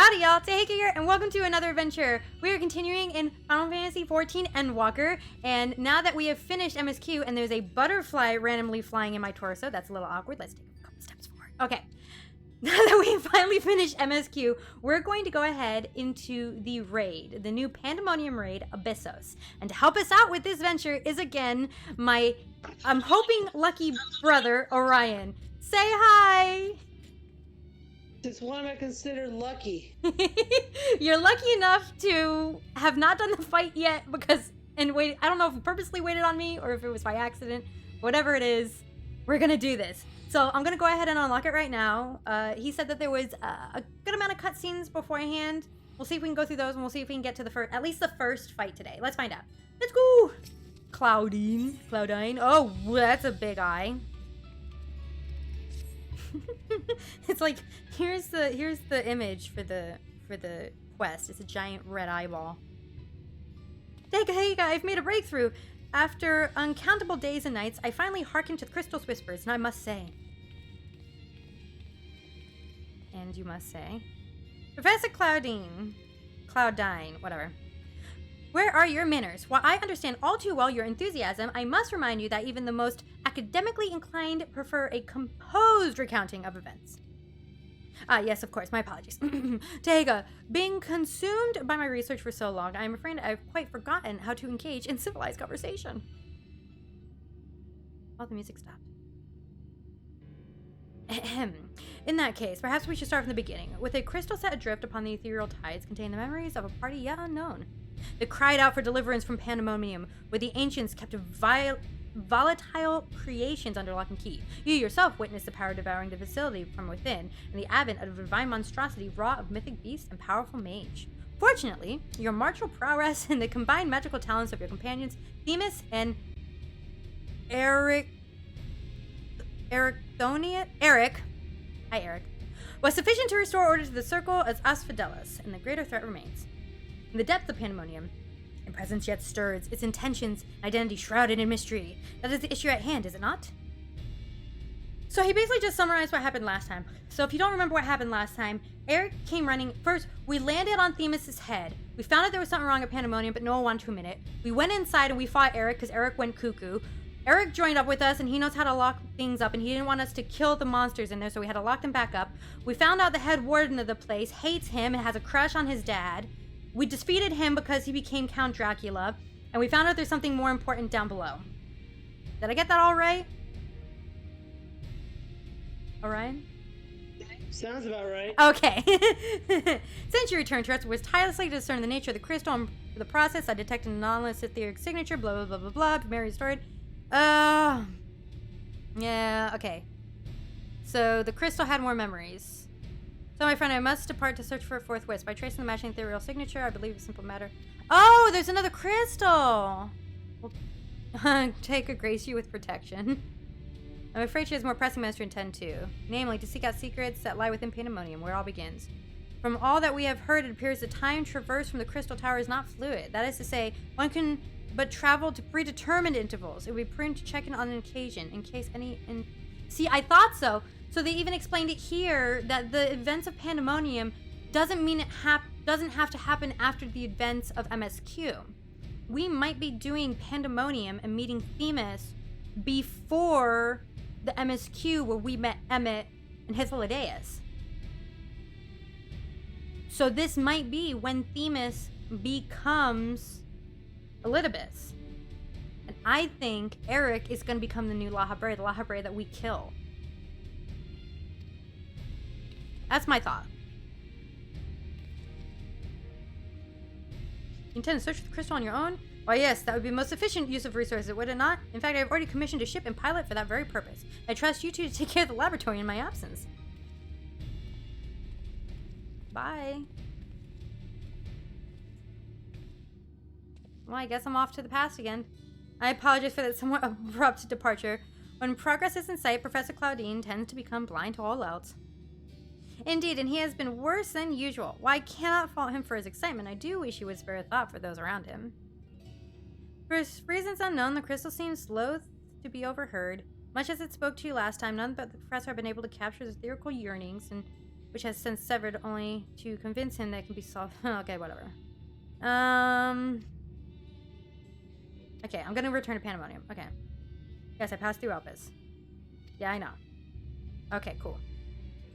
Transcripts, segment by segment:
Howdy y'all, Tahika here, and welcome to another adventure. We are continuing in Final Fantasy XIV Endwalker, and now that we have finished MSQ and there's a butterfly randomly flying in my torso, that's a little awkward, let's take a couple steps forward. Okay, now that we finally finished MSQ, we're going to go ahead into the raid, the new Pandemonium raid, Abyssos. And to help us out with this venture is again my, I'm hoping, lucky brother, Orion. Say hi! This one I consider lucky. You're lucky enough to have not done the fight yet because, and wait, I don't know if you purposely waited on me or if it was by accident. Whatever it is, we're gonna do this. So I'm gonna go ahead and unlock it right now. He said that there was a good amount of cutscenes beforehand. We'll see if we can go through those and we'll see if we can get to the first, at least the first fight today. Let's find out. Let's go! Cloudine. Oh, that's a big eye. It's like here's the image for the quest. It's a giant red eyeball. Hey, I've made a breakthrough. After uncountable days and nights, I finally hearkened to the crystal's whispers, and I must say, and you must say, Professor Cloudine, whatever. Where are your manners? While I understand all too well your enthusiasm, I must remind you that even the most academically inclined prefer a composed recounting of events. Yes, of course, my apologies. Tega, being consumed by my research for so long, I am afraid I've quite forgotten how to engage in civilized conversation. Oh, the music stopped. In that case, perhaps we should start from the beginning. With a crystal set adrift upon the ethereal tides contain the memories of a party yet unknown. They cried out for deliverance from Pandemonium, where the ancients kept volatile creations under lock and key. You yourself witnessed the power devouring the facility from within, and the advent of a divine monstrosity wrought of mythic beast and powerful mage. Fortunately, your martial prowess and the combined magical talents of your companions, Themis and Eric, was sufficient to restore order to the circle as As Fidelis, and the greater threat remains. In the depth of Pandemonium, and presence yet stirs, its intentions and identity shrouded in mystery. That is the issue at hand, is it not? So he basically just summarized what happened last time. So if you don't remember what happened last time, Eric came running. First, we landed on Themis' head. We found out there was something wrong at Pandemonium, but no one wanted to admit it. We went inside and we fought Eric because Eric went cuckoo. Eric joined up with us and he knows how to lock things up and he didn't want us to kill the monsters in there, so we had to lock them back up. We found out the head warden of the place hates him and has a crush on his dad. We defeated him because he became Count Dracula, and we found out there's something more important down below. Did I get that all right? Orion? Sounds about right. Okay. Since you returned to us, was tirelessly to discern the nature of the crystal, and for the process, I detected an anomalous etheric signature, blah, blah, blah, blah, blah, Mary stored. Yeah, okay. So, the crystal had more memories. So, my friend, I must depart to search for it forthwith. By tracing the matching ethereal signature, I believe it's a simple matter. Oh, there's another crystal! Well, take a grace you with protection. I'm afraid she has more pressing matters to attend to. Namely, to seek out secrets that lie within Pandemonium, where it all begins. From all that we have heard, it appears the time traversed from the crystal tower is not fluid. That is to say, one can but travel to predetermined intervals. It would be prudent to check in on an occasion, in case any... See, I thought so! So they even explained it here that the events of Pandemonium doesn't mean it doesn't have to happen after the events of MSQ. We might be doing Pandemonium and meeting Themis before the MSQ where we met Emmett and Hythlodaeus. So this might be when Themis becomes Elidibus. And I think Eric is going to become the new La Habre, the La Habre that we kill. That's my thought. You intend to search for the crystal on your own? Why, yes, that would be the most efficient use of resources, would it not? In fact, I have already commissioned a ship and pilot for that very purpose. I trust you two to take care of the laboratory in my absence. Bye. Well, I guess I'm off to the past again. I apologize for that somewhat abrupt departure. When progress is in sight, Professor Cloudine tends to become blind to all else. Indeed, and he has been worse than usual. While I cannot fault him for his excitement, I do wish he would spare a thought for those around him. For reasons unknown, the crystal seems loath to be overheard. Much as it spoke to you last time, none but the professor have been able to capture his ethereal yearnings, and which has since severed, only to convince him that it can be solved. Okay, whatever. Okay, I'm gonna return to Pandemonium. Okay. Yes, I passed through Elpis. Yeah, I know. Okay, cool.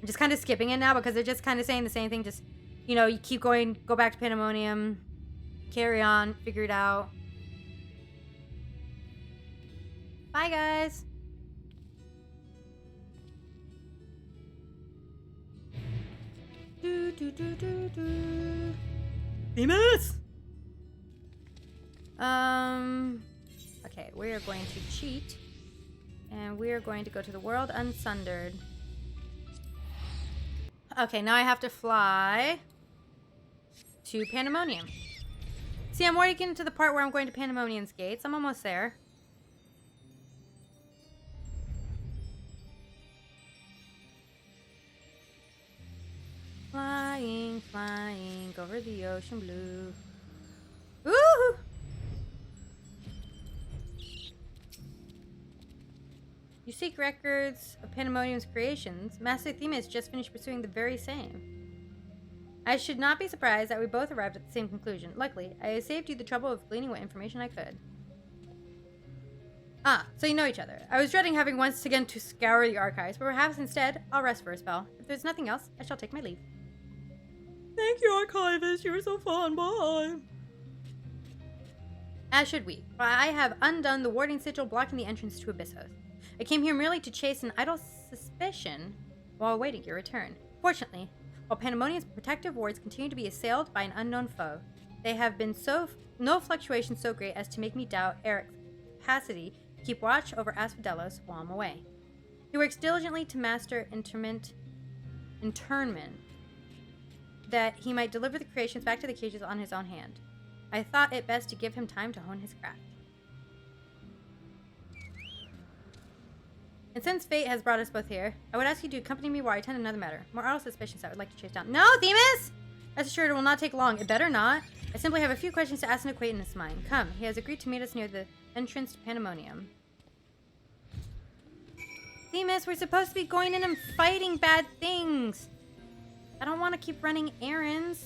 I'm just kind of skipping it now because they're just kind of saying the same thing. Just, you know, you keep going, go back to Pandemonium, carry on, figure it out. Bye, guys. Themis! Okay, we are going to cheat. And we are going to go to the world unsundered. Okay, now I have to fly to Pandemonium. See, I'm already getting to the part where I'm going to Pandemonium's gates. I'm almost there. Flying, flying over the ocean blue. Woo! You seek records of Pandemonium's creations. Master Themis just finished pursuing the very same. I should not be surprised that we both arrived at the same conclusion. Luckily, I saved you the trouble of gleaning what information I could. Ah, so you know each other. I was dreading having once again to scour the archives, but perhaps instead, I'll rest for a spell. If there's nothing else, I shall take my leave. Thank you, Archivist. You were so fun. Bye. As should we. For I have undone the warding sigil blocking the entrance to Abyssos. I came here merely to chase an idle suspicion while awaiting your return. Fortunately, while Pandemonium's protective wards continue to be assailed by an unknown foe, they have been no fluctuation so great as to make me doubt Eric's capacity to keep watch over Asphodelos while I'm away. He works diligently to master internment that he might deliver the creations back to the cages on his own hand. I thought it best to give him time to hone his craft. And since fate has brought us both here, I would ask you to accompany me while I attend another matter. More idle suspicions I would like to chase down. No, Themis! Rest assured it will not take long. It better not. I simply have a few questions to ask an acquaintance of mine. Come, he has agreed to meet us near the entrance to Pandemonium. Themis, we're supposed to be going in and fighting bad things. I don't want to keep running errands.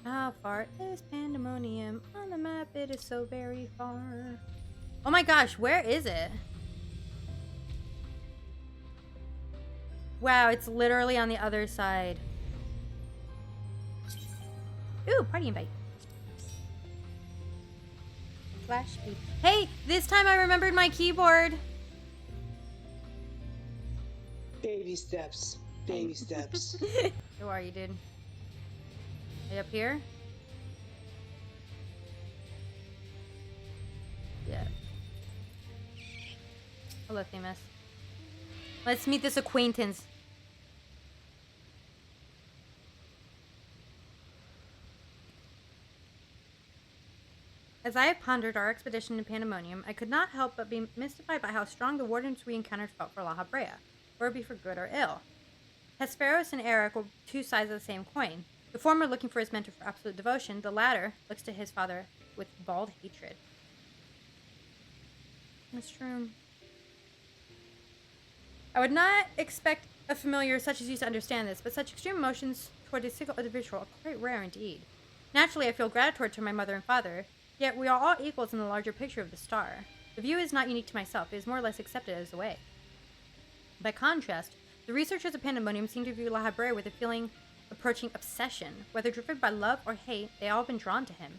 How far is Pandemonium? On the map, it is so very far. Oh my gosh, where is it? Wow, it's literally on the other side. Ooh, party invite. Flash speed. Hey, this time I remembered my keyboard. Baby steps. Baby steps. Who are you, dude? Are you up here? Yeah. Hello, Themis. Let's meet this acquaintance. As I have pondered our expedition to Pandemonium, I could not help but be mystified by how strong the wardens we encountered felt for La Habrea, whether it be for good or ill. Hesperos and Eric were two sides of the same coin, the former looking for his mentor for absolute devotion, the latter looks to his father with bald hatred. That's true. I would not expect a familiar such as you to understand this, but such extreme emotions toward a single individual are quite rare indeed. Naturally, I feel gratitude to my mother and father, yet we are all equals in the larger picture of the star. The view is not unique to myself, it is more or less accepted as the way. By contrast, the researchers of Pandemonium seem to view La Habrea with a feeling approaching obsession. Whether driven by love or hate, they all have been drawn to him.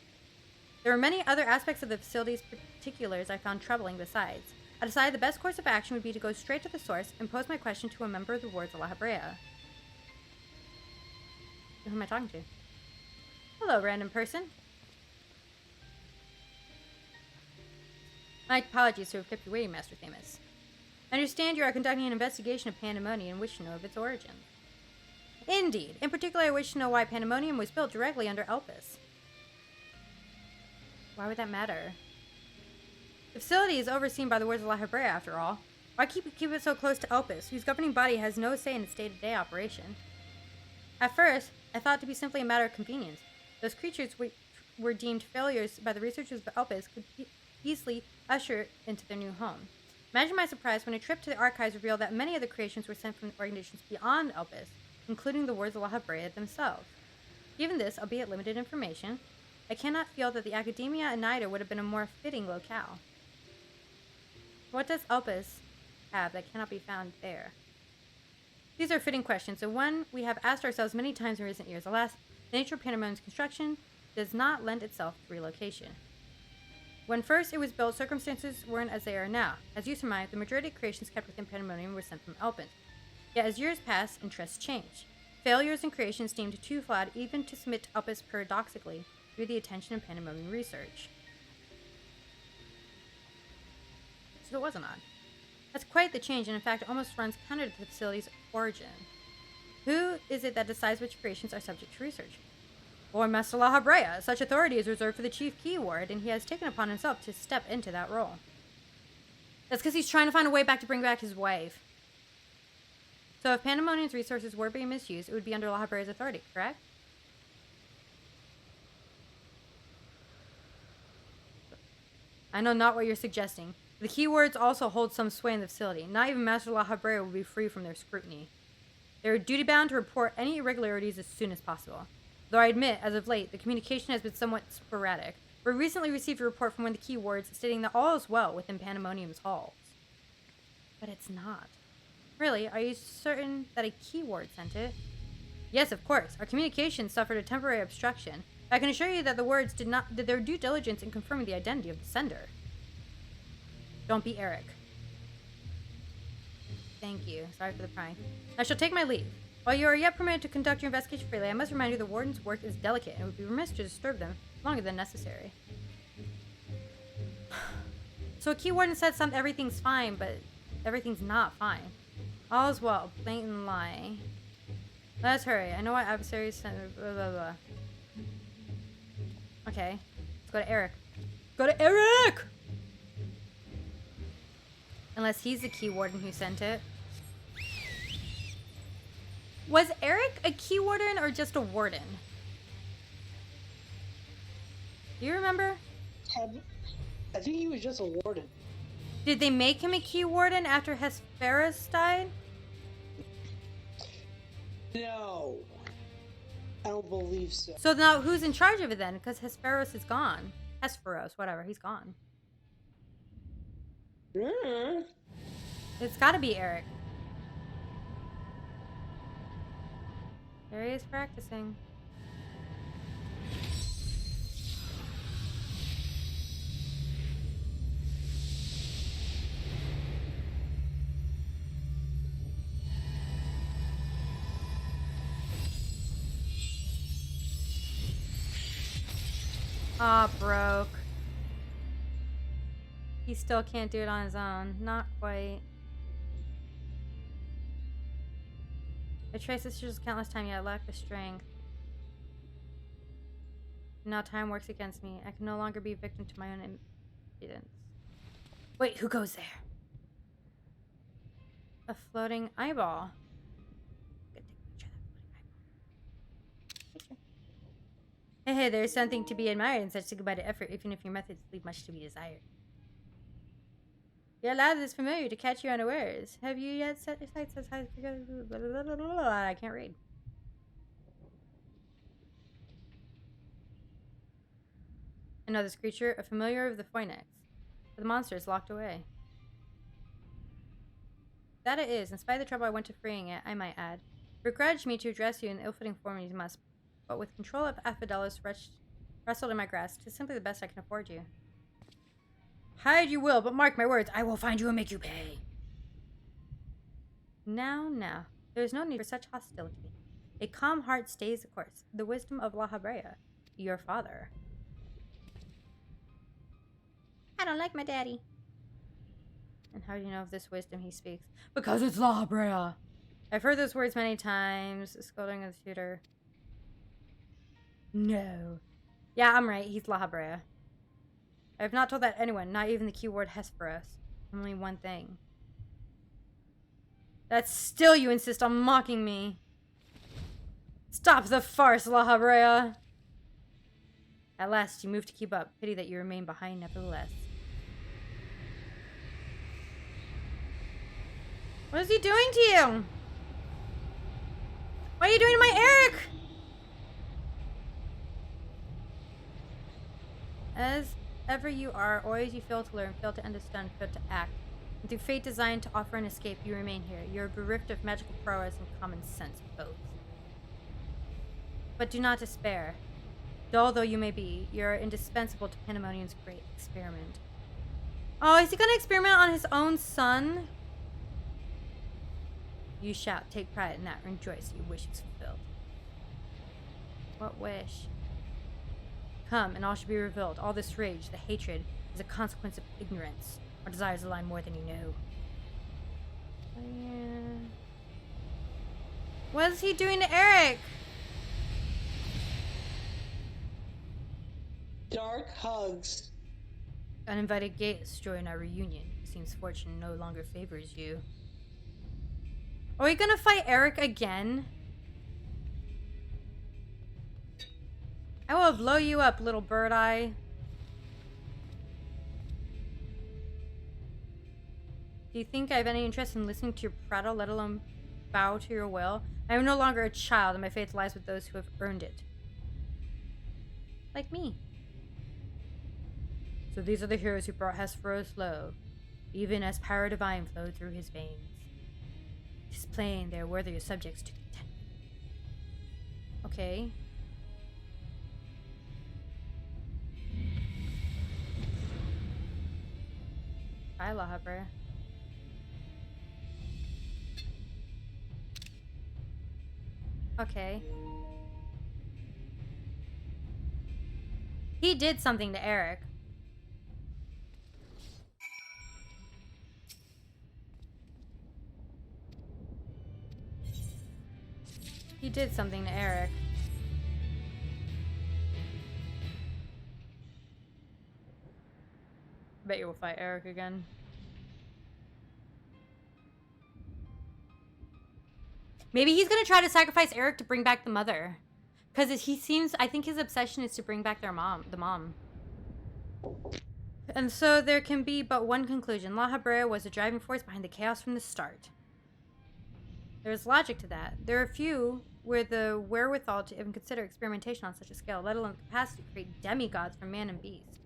There are many other aspects of the facility's particulars I found troubling besides. I decided the best course of action would be to go straight to the source and pose my question to a member of the wards of La Habrea. Who am I talking to? Hello, random person. My apologies to have kept you waiting, Master Themis. I understand you are conducting an investigation of Pandemonium and wish to know of its origin. Indeed. In particular, I wish to know why Pandemonium was built directly under Elpis. Why would that matter? The facility is overseen by the wards of La Habrea, after all. Why keep it so close to Elpis, whose governing body has no say in its day-to-day operation? At first, I thought it to be simply a matter of convenience. Those creatures were deemed failures by the researchers of Elpis could easily usher it into their new home. Imagine my surprise when a trip to the archives revealed that many of the creations were sent from organizations beyond Elpis, including the wards of La Habrea themselves. Given this, albeit limited information, I cannot feel that the Academia in Nida would have been a more fitting locale. What does Elpis have that cannot be found there? These are fitting questions, and one we have asked ourselves many times in recent years. Alas, the nature of Pandemonium's construction does not lend itself to relocation. When first it was built, circumstances weren't as they are now. As you surmise, the majority of creations kept within Pandemonium were sent from Elpis. Yet as years passed, interests changed. Failures and creations deemed too flawed even to submit to Elpis paradoxically drew the attention of Pandemonium research. So it wasn't odd. That's quite the change, and in fact, it almost runs counter to the facility's origin. Who is it that decides which creations are subject to research? Or Master La Habrea. Such authority is reserved for the Chief Key Ward, and he has taken upon himself to step into that role. That's because he's trying to find a way back to bring back his wife. So if Pandemonium's resources were being misused, it would be under La Habrea's authority, correct? I know not what you're suggesting. The keywords also hold some sway in the facility. Not even Master La Habrea will be free from their scrutiny. They are duty-bound to report any irregularities as soon as possible. Though I admit, as of late, the communication has been somewhat sporadic. We recently received a report from one of the keywords stating that all is well within Pandemonium's halls. But it's not. Really, are you certain that a keyword sent it? Yes, of course. Our communication suffered a temporary obstruction. I can assure you that the words did their due diligence in confirming the identity of the sender. Don't be Eric. Thank you. Sorry for the prying. I shall take my leave. While you are yet permitted to conduct your investigation freely, I must remind you the warden's work is delicate and it would be remiss to disturb them longer than necessary. So a key warden said everything's fine, but everything's not fine. All is well. Blatant lie. Let's hurry. I know what adversaries sent. Blah, blah, blah. Okay. Let's go to Eric. Go to Eric! Unless he's the key warden who sent it. Was Eric a key warden or just a warden? Do you remember? I think he was just a warden. Did they make him a key warden after Hesperus died? No. I don't believe so. So now who's in charge of it then? Because Hesperus is gone. Hesperos, whatever, he's gone. It's gotta be Eric. There he is practicing. Ah, broke. He still can't do it on his own. Not quite. I traced this just countless times, yet I lack the strength. Now time works against me. I can no longer be a victim to my own impudence. Wait, who goes there? A floating eyeball. Hey, there's something to be admired in such signified effort, even if your methods leave much to be desired. Your lad is familiar to catch you unawares. Have you yet set your sights as high as... I can't read. I know this creature, a familiar of the Phoenix. But the monster is locked away. That it is. In spite of the trouble I went to freeing it, I might add. Begrudge me to address you in the ill-fitting form you must, but with control of Aphidelos wrestled in my grasp, 'tis simply the best I can afford you. Hide you will, but mark my words, I will find you and make you pay. Now, there is no need for such hostility. A calm heart stays the course. The wisdom of La Habrea, your father. I don't like my daddy. And how do you know of this wisdom he speaks? Because it's La Habrea. I've heard those words many times, scolding of the tutor. No. Yeah, I'm right, he's La Habrea. I have not told that to anyone, not even the keyword Hesperus. Only one thing. That still you insist on mocking me. Stop the farce, La Habrea. At last, you move to keep up. Pity that you remain behind nevertheless. What is he doing to you? What are you doing to my Eric? As ever you are, always you fail to learn, fail to understand, fail to act. And through fate designed to offer an escape, you remain here. You are bereft of magical prowess and common sense, both. But do not despair. Dull though you may be, you are indispensable to Pandemonium's great experiment. Oh, is he gonna experiment on his own son? You shout, take pride in that, rejoice, your wish is fulfilled. What wish? Come, and all should be revealed. All this rage, the hatred, is a consequence of ignorance. Our desires align more than you know. Oh, yeah. What is he doing to Eric? Dark hugs. Uninvited guests join our reunion. It seems fortune no longer favors you. Are we gonna fight Eric again? I will blow you up, little bird eye. Do you think I have any interest in listening to your prattle, let alone bow to your will? I am no longer a child, and my faith lies with those who have earned it. Like me. So these are the heroes who brought Hesperos low, even as power divine flowed through his veins. It is plain they are worthy of subjects to contend. Okay. Hi, Lahabra. Okay. He did something to Eric. He did something to Eric. Bet you will fight Eric again. Maybe he's gonna try to sacrifice Eric to bring back the mother. Because he seems, I think his obsession is to bring back their mom, the mom. And so there can be but one conclusion. La Habrea was the driving force behind the chaos from the start. There's logic to that. There are few with the wherewithal to even consider experimentation on such a scale, let alone the capacity to create demigods from man and beast.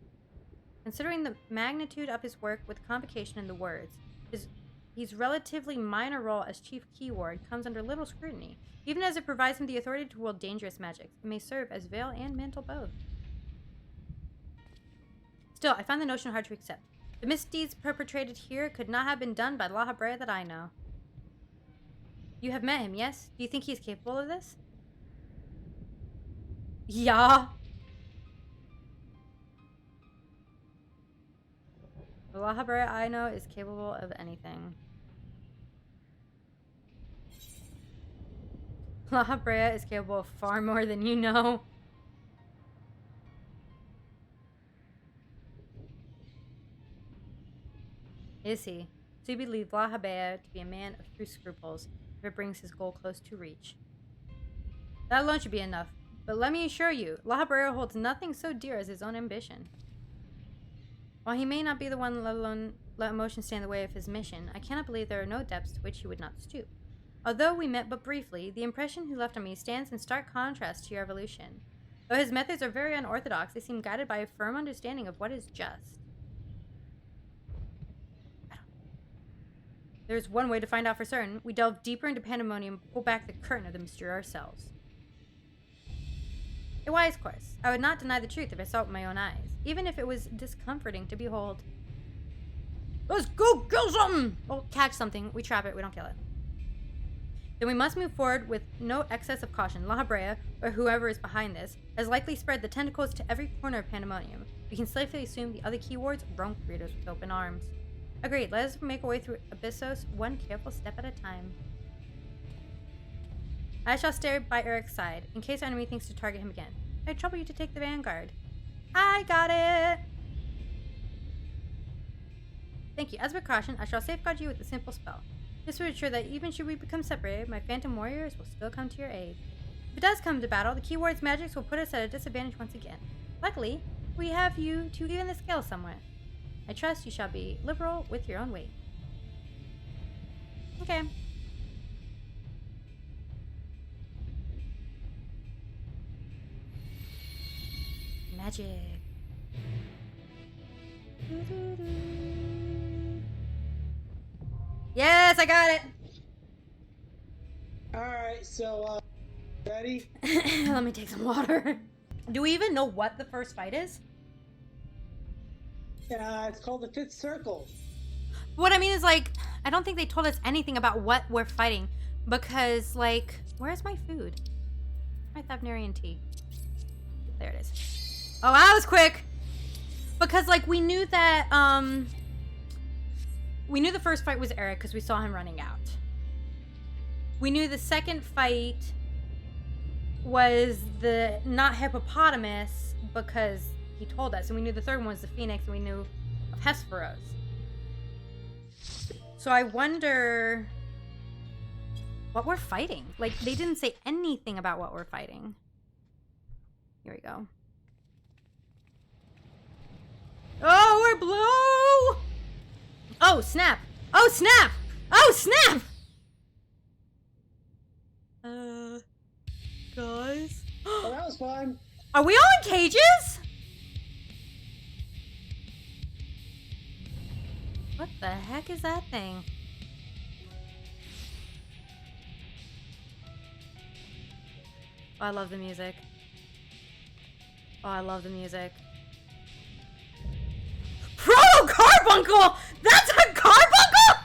Considering the magnitude of his work with convocation in the words, his relatively minor role as chief keyword comes under little scrutiny. Even as it provides him the authority to wield dangerous magics, it may serve as veil and mantle both. Still, I find the notion hard to accept. The misdeeds perpetrated here could not have been done by La Habrea that I know. You have met him, yes? Do you think he is capable of this? Yeah. The La Habrea I know is capable of anything. La Habrea is capable of far more than you know. Is he? So you believe La Habrea to be a man of true scruples if it brings his goal close to reach. That alone should be enough. But let me assure you, La Habrea holds nothing so dear as his own ambition. While he may not be the one, let alone let emotion stand in the way of his mission, I cannot believe there are no depths to which he would not stoop. Although we met but briefly, the impression he left on me stands in stark contrast to your evolution. Though his methods are very unorthodox, they seem guided by a firm understanding of what is just. There's one way to find out for certain. We delve deeper into Pandemonium, pull back the curtain of the mystery ourselves. A wise course. I would not deny the truth if I saw it with my own eyes, even if it was discomforting to behold. Let's go kill something! Well, catch something, we trap it, we don't kill it. Then we must move forward with no excess of caution. La Habrea, or whoever is behind this, has likely spread the tentacles to every corner of Pandemonium. We can safely assume the other keywords roam creators with open arms. Agreed, let us make our way through Abyssos one careful step at a time. I shall stay by Eric's side, in case our enemy thinks to target him again. I trouble you to take the vanguard. I got it! Thank you. As a precaution, I shall safeguard you with a simple spell. This will ensure that even should we become separated, my phantom warriors will still come to your aid. If it does come to battle, the keyword's magics will put us at a disadvantage once again. Luckily, we have you to even the scale somewhat. I trust you shall be liberal with your own weight. Okay. Magic. Yes, I got it. All right, so ready? Let me take some water. Do we even know what the first fight is? It's called the Fifth Circle. What I mean is, like, I don't think they told us anything about what we're fighting. Because, like, where's my food? My Thavnarian tea. There it is. Oh, that was quick! Because, like, we knew that, we knew the first fight was Eric because we saw him running out. We knew the second fight was the not hippopotamus because he told us. And we knew the third one was the Phoenix, and we knew of Hesperos. So I wonder what we're fighting. Like, they didn't say anything about what we're fighting. Here we go. Oh, we're blue! Oh, snap! Oh, snap! Oh, snap! Guys? Oh, that was fun. Are we all in cages? What the heck is that thing? Oh, I love the music. Oh, I love the music. Proto-carbuncle! That's a carbuncle?!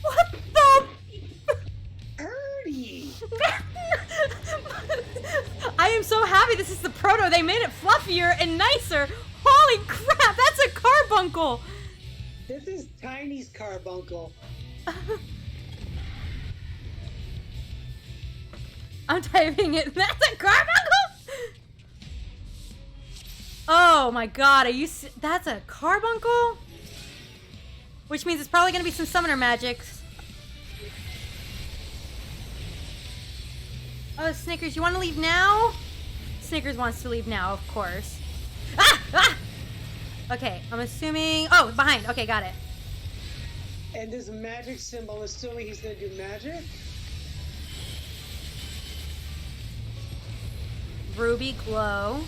What the... Ernie! I am so happy this is the proto. They made it fluffier and nicer. Holy crap, that's a carbuncle! This is Tiny's carbuncle. I'm typing it. That's a carbuncle? Oh my god, are you that's a carbuncle? Which means it's probably gonna be some summoner magics. Oh, Snickers, you wanna leave now? Snickers wants to leave now, of course. Ah! Ah! Okay, I'm assuming... Oh, behind. Okay, got it. And this magic symbol, I'm assuming he's gonna do magic? Ruby Glow.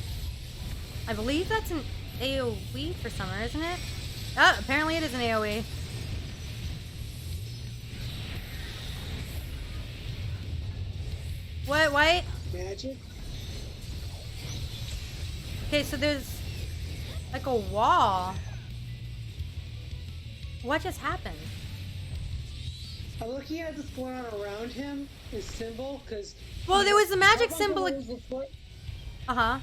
I believe that's an AoE for summer, isn't it? Oh, apparently it is an AoE. What, white? Magic? Okay, so there's like a wall. What just happened? I'm looking at what's going on around him, his symbol, because... Well, there was the magic symbol. Uh-huh.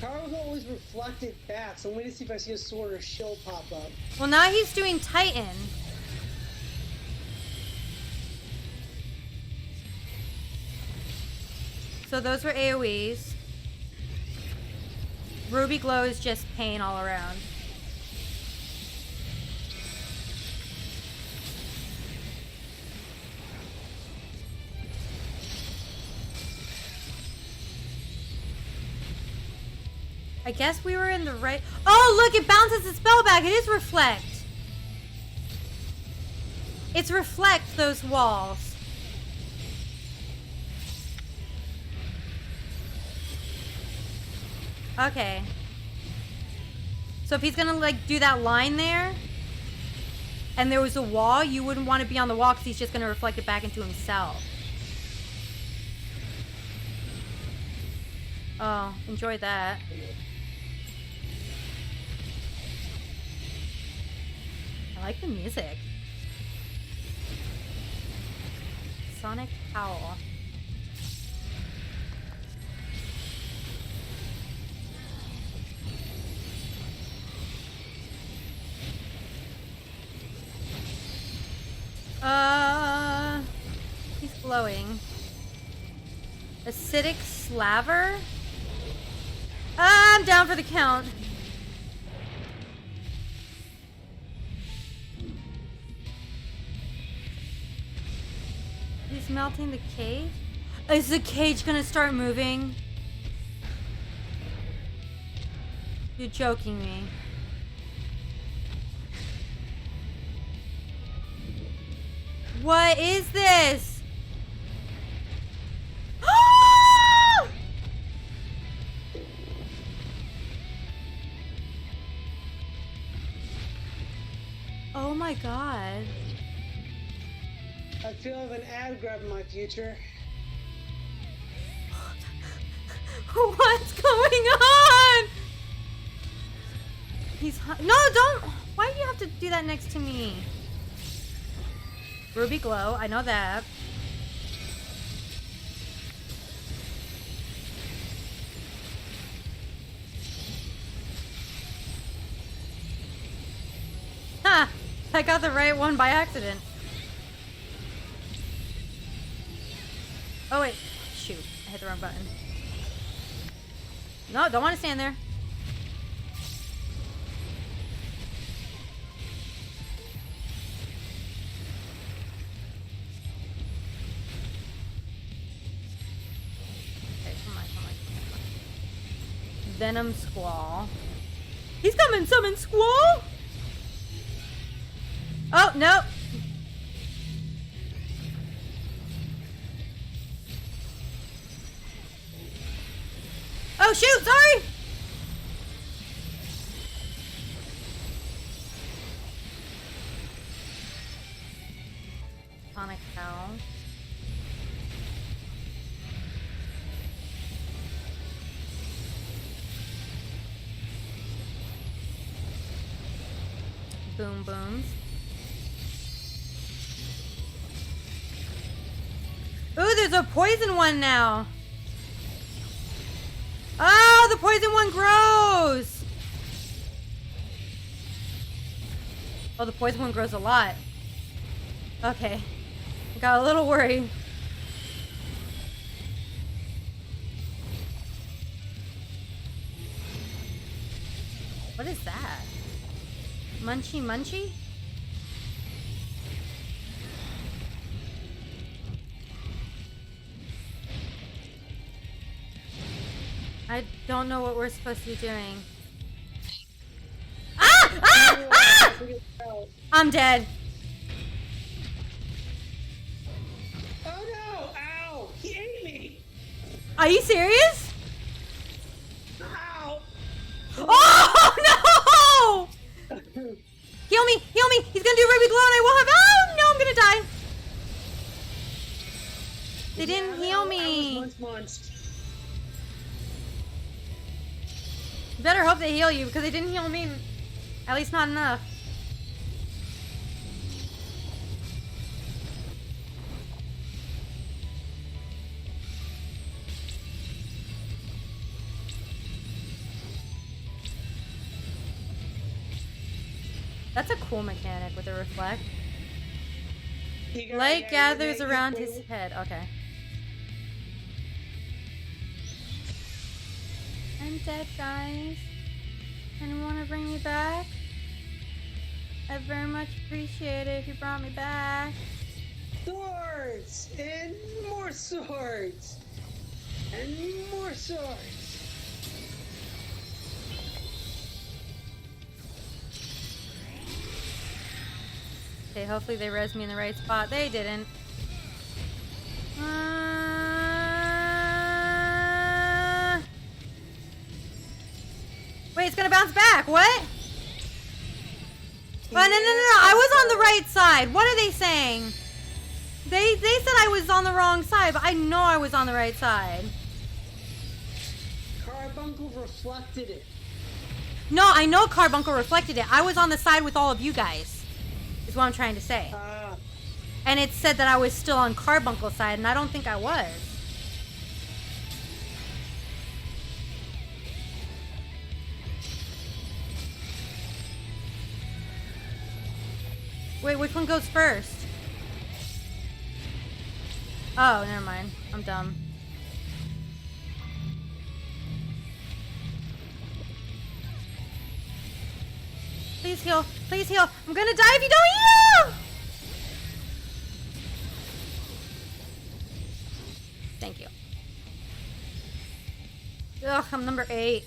Carbuncle always reflected back, so I'm waiting to see if I see a sword or shield pop up. Well, now he's doing Titan. So those were AoEs. Ruby Glow is just pain all around. I guess we were in the right... Oh, look, it bounces the spell back. It is Reflect. It's Reflect, those walls. Okay. So if he's gonna, like, do that line there, and there was a wall, you wouldn't want to be on the wall because he's just gonna reflect it back into himself. Oh, enjoy that. I like the music. Sonic Howl. He's glowing. Acidic Slaver? I'm down for the count. He's melting the cage? Is the cage gonna start moving? You're joking me. What is this? Oh my god. I feel I have an ad grabbing my future. What's going on? No, don't. Why do you have to do that next to me? Ruby glow, I know that. Ha! I got the right one by accident. Oh wait, shoot, I hit the wrong button. No, don't want to stand there. Okay, come on. Venom Squall. He's coming, summon Squall! Oh, no! Oh, shoot, sorry! Sonic Howl. Boom booms. Ooh, there's a poison one now. Oh, the poison one grows. Oh, the poison one grows a lot. Okay. I got a little worried. What is that? Munchy Munchy? I don't know what we're supposed to be doing. Ah! Ah! Ah! I'm dead. Oh no! Ow! He ate me! Are you serious? Ow! Oh no! Heal me! Heal me! He's gonna do Ruby Glow and I will have. Oh no! I'm gonna die. They didn't heal me. I was munched. Better hope they heal you because they didn't heal me. At least not enough. That's a cool mechanic with the reflect. Light gathers around his head. Okay. I'm dead, guys. Anyone want to bring me back? I very much appreciate it if you brought me back. Swords! And more swords! And more swords! Okay, hopefully they res me in the right spot. They didn't. Wait, it's gonna bounce back. What? Oh, no. I was on the right side. What are they saying? They said I was on the wrong side, but I know I was on the right side. Carbuncle reflected it. No, I know Carbuncle reflected it. I was on the side with all of you guys. Is what I'm trying to say. And it said that I was still on Carbuncle's side, and I don't think I was. Wait, which one goes first? Oh, never mind. I'm dumb. Please heal. Please heal. I'm gonna die if you don't heal! Thank you. Ugh, I'm number 8.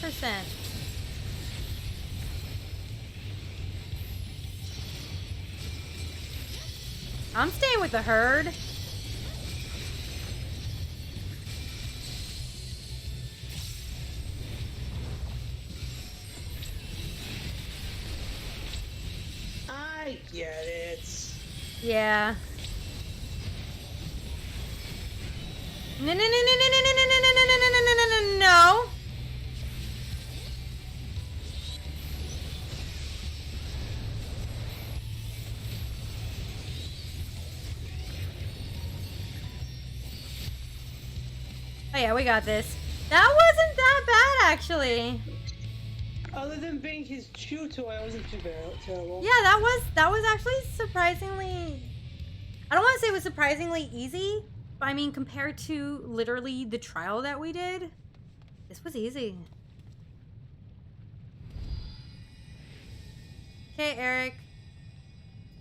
%. I'm staying with the herd. I get it. Yeah. No, no, no, no, no, no, no, no, no, no, no, no, no, no, no, no. Oh yeah, we got this. That wasn't that bad, actually. Other than being his chew toy, it wasn't too terrible. Yeah, that was actually surprisingly. I don't want to say it was surprisingly easy, but I mean compared to literally the trial that we did, this was easy. Okay, Eric,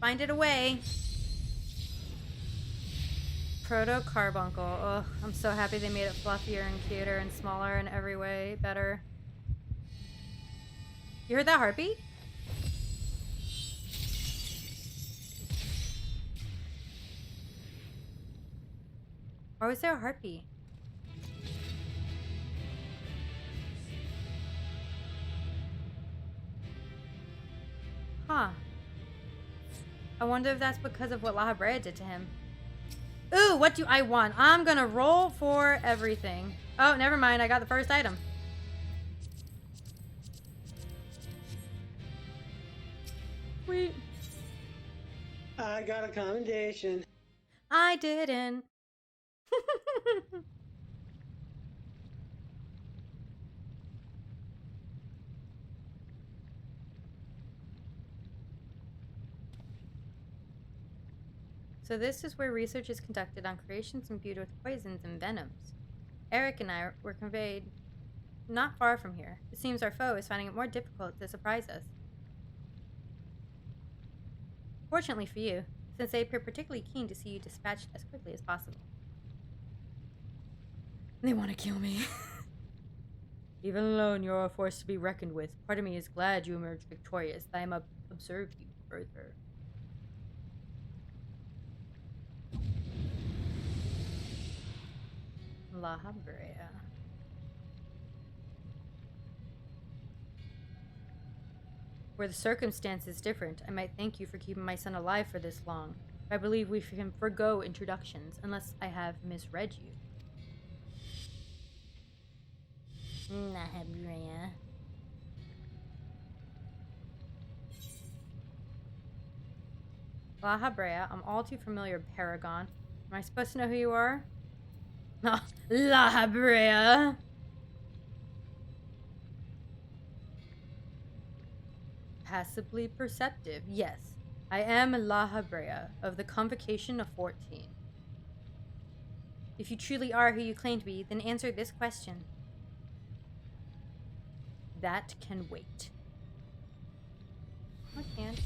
find it away. Proto Carbuncle. Ugh, I'm so happy they made it fluffier and cuter and smaller in every way better. You heard that heartbeat? Why was there a heartbeat? Huh. I wonder if that's because of what La Habrea did to him. Ooh, what do I want? I'm gonna roll for everything. Oh, never mind. I got the first item. Sweet. I got a commendation. I didn't. So this is where research is conducted on creations imbued with poisons and venoms. Eric and I were conveyed not far from here. It seems our foe is finding it more difficult to surprise us. Fortunately for you, since they appear particularly keen to see you dispatched as quickly as possible. They want to kill me. Even alone, you are a force to be reckoned with. Part of me is glad you emerged victorious. I am observe you further. La Habrea. Were the circumstances different, I might thank you for keeping my son alive for this long. I believe we can forgo introductions, unless I have misread you. La Habrea. La Habrea, I'm all too familiar, Paragon. Am I supposed to know who you are? La Habrea. Passively perceptive. Yes, I am La Habrea of the Convocation of 14. If you truly are who you claim to be, then answer this question. That can wait. I can't.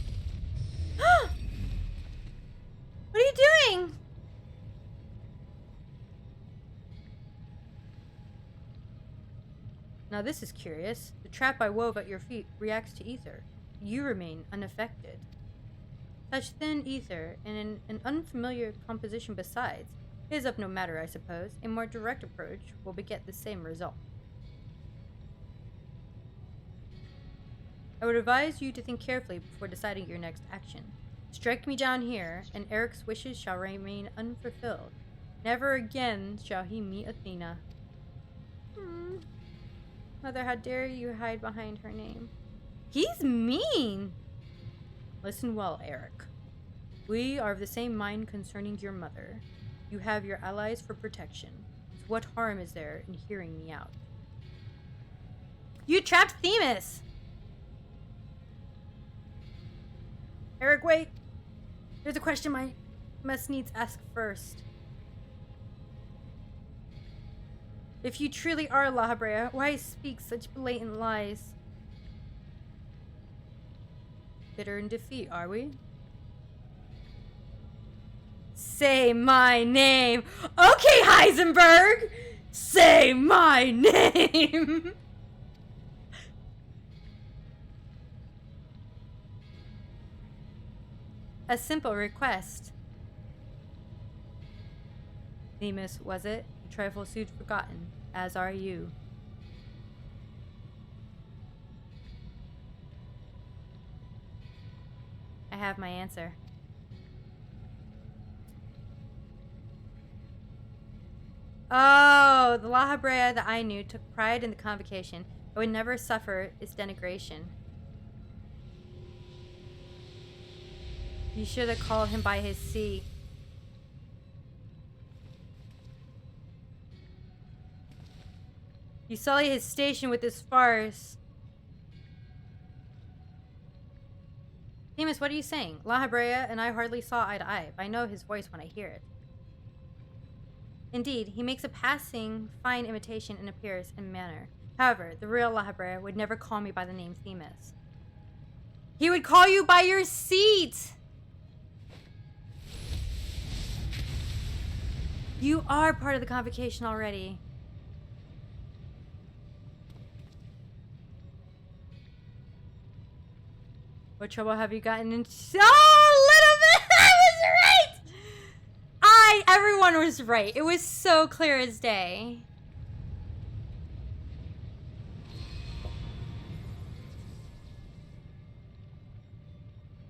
What are you doing? Now this is curious. The trap I wove at your feet reacts to ether. You remain unaffected. Such thin ether, and an unfamiliar composition besides, is of no matter, I suppose. A more direct approach will beget the same result. I would advise you to think carefully before deciding your next action. Strike me down here, and Eric's wishes shall remain unfulfilled. Never again shall he meet Athena. Mother, how dare you hide behind her name? He's mean! Listen well, Eric. We are of the same mind concerning your mother. You have your allies for protection. So what harm is there in hearing me out? You trapped Themis! Eric, wait! There's a question I must needs ask first. If you truly are La Habrea, why speak such blatant lies? Bitter in defeat, are we? Say my name. Okay, Heisenberg! Say my name! A simple request. Themis, was it? A trifle soon forgotten, as are you. I have my answer. Oh, the La Habrea that I knew took pride in the convocation. I would never suffer its denigration. You should have called him by his C. You sully his station with this farce. Themis, what are you saying? La Habrea and I hardly saw eye to eye, but I know his voice when I hear it. Indeed, he makes a passing fine imitation in appearance and manner. However, the real La Habrea would never call me by the name Themis. He would call you by your seat! You are part of the convocation already. What trouble have you gotten into? Oh, little bit! I was right! Everyone was right. It was so clear as day.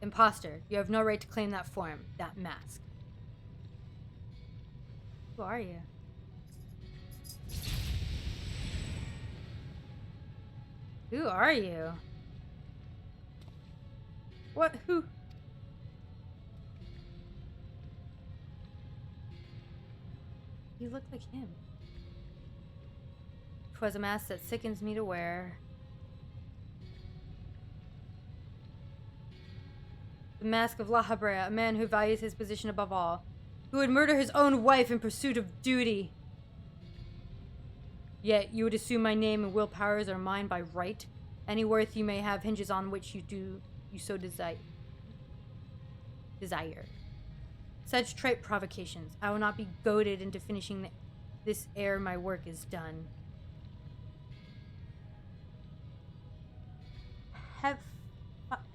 Imposter, you have no right to claim that form, that mask. Who are you? Who are you? What? Who? You look like him. 'Twas a mask that sickens me to wear. The mask of La Habrea, a man who values his position above all, who would murder his own wife in pursuit of duty. Yet you would assume my name and will powers are mine by right. Any worth you may have hinges on which you so desire. Such trite provocations. I will not be goaded into finishing this ere my work is done.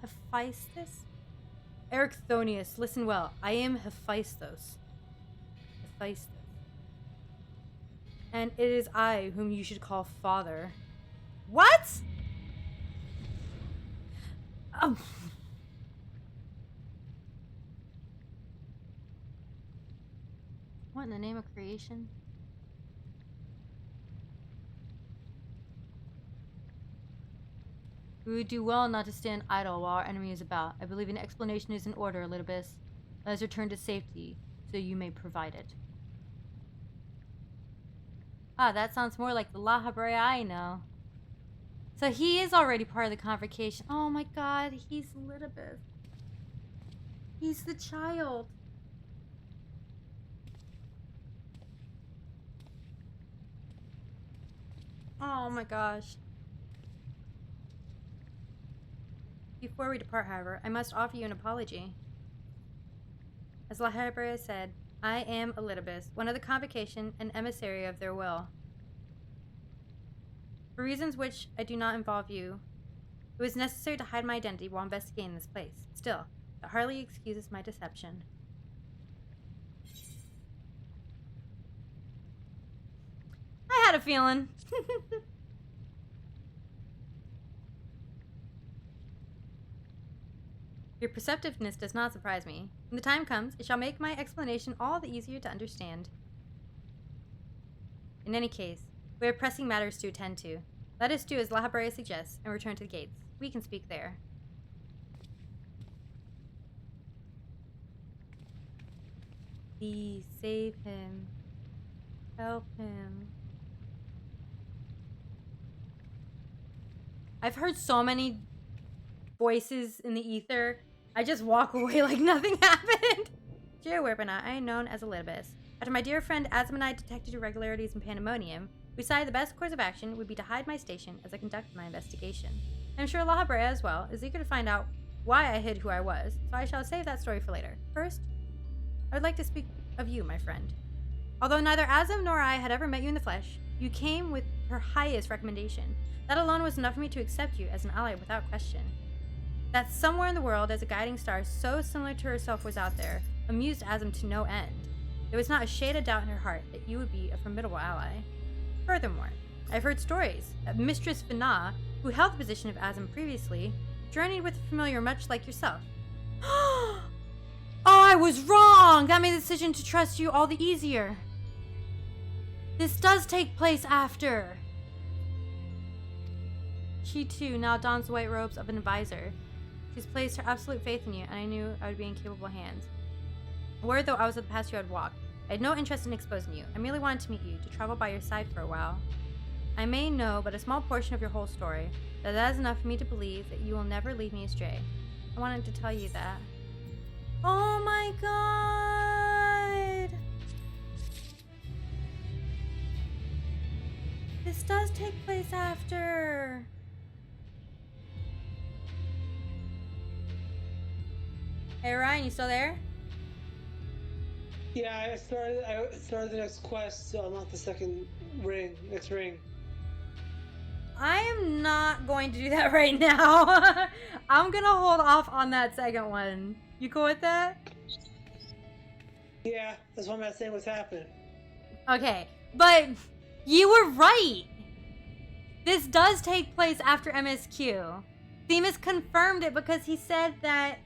Hephaestus? Erechthonius, listen well. I am Hephaestus. Hephaestus. And it is I whom you should call father. What? What in the name of creation? We would do well not to stand idle while our enemy is about. I believe an explanation is in order, Elidibus. Let us return to safety, so you may provide it. Ah, that sounds more like the La Habrea I know. So he is already part of the convocation. Oh my god, he's Elidibus. He's the child. Oh my gosh. Before we depart, however, I must offer you an apology. As La Habrea said, I am Elidibus, one of the convocation and emissary of their will. For reasons which I do not involve you, it was necessary to hide my identity while investigating this place. Still, that hardly excuses my deception. I had a feeling. Your perceptiveness does not surprise me. When the time comes, it shall make my explanation all the easier to understand. In any case, we have pressing matters to attend to. Let us do as La Habrea suggests and return to the gates. We can speak there. Please save him. Help him. I've heard so many voices in the ether. I just walk away like nothing happened. Dear Werbana, I am known as Elidibus. After my dear friend Asm and I detected irregularities in Pandemonium, We decided the best course of action would be to hide my station as I conducted my investigation. I'm sure La Habrea as well is eager to find out why I hid who I was, so I shall save that story for later. First, I would like to speak of you, my friend. Although neither Azim nor I had ever met you in the flesh, you came with her highest recommendation. That alone was enough for me to accept you as an ally without question. That somewhere in the world, as a guiding star so similar to herself was out there, amused Azim to no end. There was not a shade of doubt in her heart that you would be a formidable ally. Furthermore, I've heard stories that Mistress Vina, who held the position of Azim previously, journeyed with a familiar much like yourself. Oh, I was wrong! That made the decision to trust you all the easier. This does take place after. She too now dons the white robes of an advisor. She's placed her absolute faith in you, and I knew I would be in capable hands. Aware though I was of the path you had walked, I had no interest in exposing you. I merely wanted to meet you, to travel by your side for a while. I may know but a small portion of your whole story, but that is enough for me to believe that you will never lead me astray. I wanted to tell you that. Oh my god! This does take place after. Hey Ryan, you still there? Yeah, I started the next quest, so I'm on the next ring. I am not going to do that right now. I'm gonna hold off on that second one. You cool with that? Yeah, that's why I'm not saying what's happening. Okay, but you were right. This does take place after MSQ. Themis confirmed it because he said that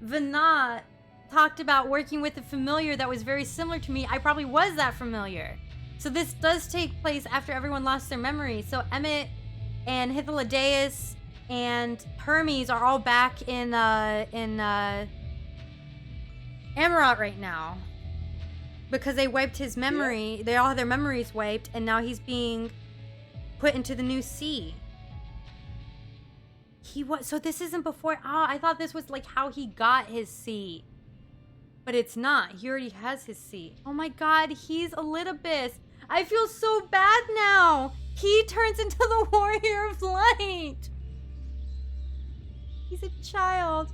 Vina talked about working with a familiar that was very similar to me. I probably was that familiar. So this does take place after everyone lost their memory. So Emmett and Hythlodaeus and Hermes are all back in Amarot right now. Because they wiped his memory. Yeah. They all had their memories wiped, and now he's being put into the new sea. So this isn't before. I thought this was like how he got his seat. But it's not. He already has his seat. Oh my god, he's Elidibus. I feel so bad now. He turns into the Warrior of Light. He's a child.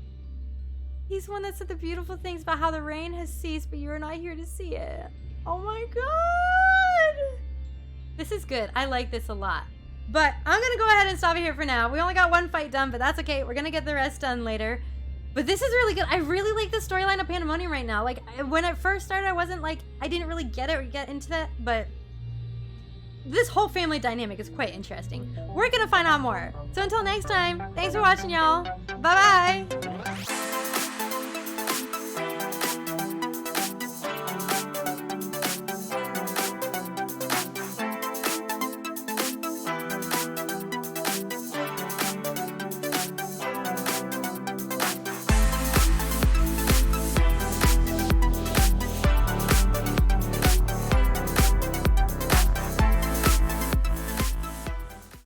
He's one that said the beautiful things about how the rain has ceased, but you are not here to see it. Oh my god. This is good. I like this a lot. But I'm going to go ahead and stop it here for now. We only got one fight done, but that's okay. We're going to get the rest done later. But this is really good. I really like the storyline of Pandemonium right now. Like, when it first started, I didn't really get it or get into that. But this whole family dynamic is quite interesting. We're going to find out more. So until next time, thanks for watching, y'all. Bye-bye.